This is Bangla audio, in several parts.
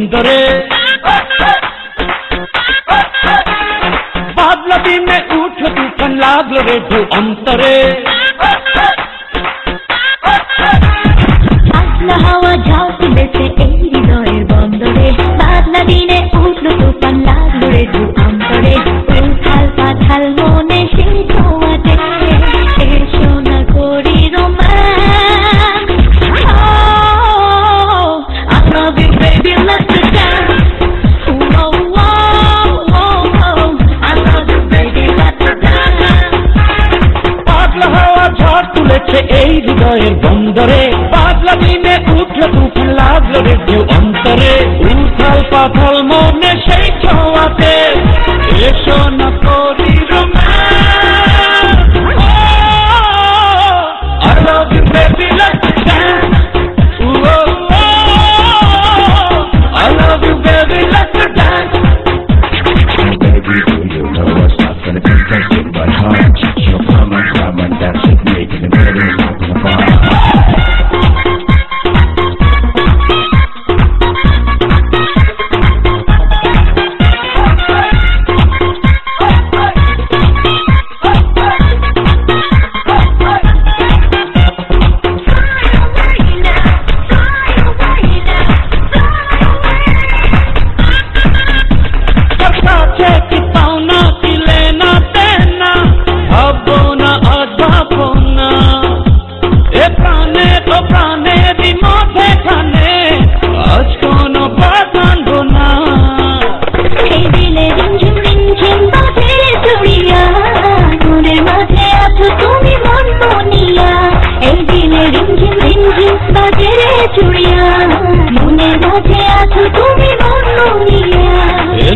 বন্দরে বাদলা দিনে উঠল তুফান লাগলো রে ঢেউ অন্তরে আসলা হাওয়া ঝাউ তুলেছে এই হৃদয়ের বন্দরে বাদলা দিনে উঠল তুফান লাগলো রে ঢেউ অন্তরে উথাল পাথাল মনে সেই ছোঁয়াতে এসো না করি romance I love you baby let's dance I love you baby let's dance পাগলা হাওয়া ঝড় তুলেছে এই হৃদয়ের বন্দরে বাদলা দিনে উঠল তুফান লাগলো রে ঢেউ অন্তরে উথাল পাথাল মনে সেই ছোঁয়াতে এসো না করি romance I love you baby let's dance I love you baby let's dance Baby, do you know what's not gonna be tested by heart? So come and dance with me, in the middle of the fire.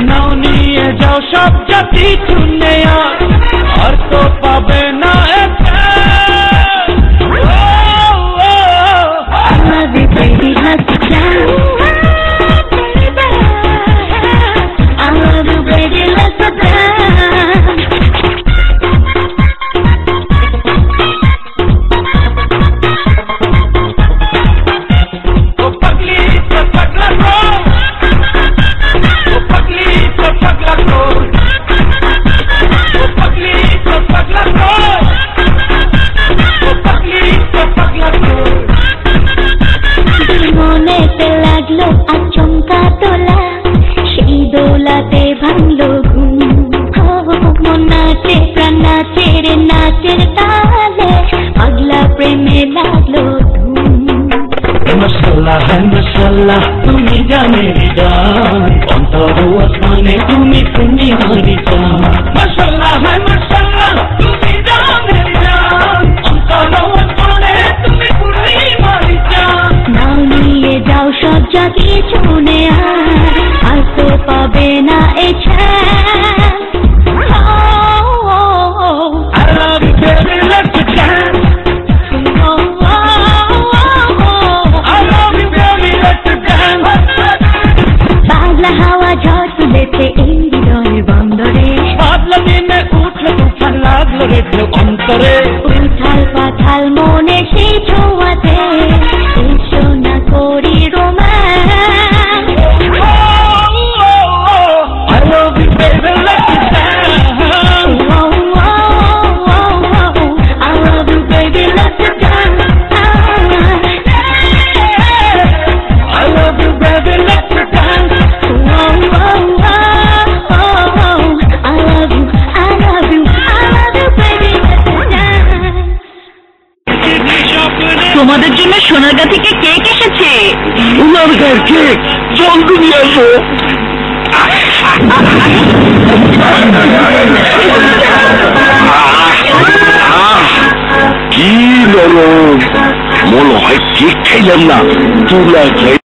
নাও নিয়ে যাও সব জাতি শুনে আর তো পাবে না मशाल्लाह তুমি জানেরি জান অন্তর আসমানে তুমি শুনি মারি জান मशाल्लाह তুমি জানেরি জান অন্তর আসমানে তুমি শুনি মারি জান নাও নিয়ে যাও সব জাতি শুনে আর তো পাবে না এই ছান I love you baby let's dance বাদলা হাওয়া ঝড় তুলেছে এই হৃদয়ের বন্দরে বাদলা দিনে উঠল তুফান লাগলো রে ঢেউ অন্তরে উথাল পাথাল মনে সেই ছোঁয়াতে এসো না করি romance I love you baby let's dance I love you baby let's dance I love you baby let's dance তোমাদের জন্য সোনারগাঁ থেকে কেক এসেছে। সোনারগাঁর কেক জলদি নিয়ে আসো। কি নরম, মনে হয় কেক খাইলাম না, তুলা খাই।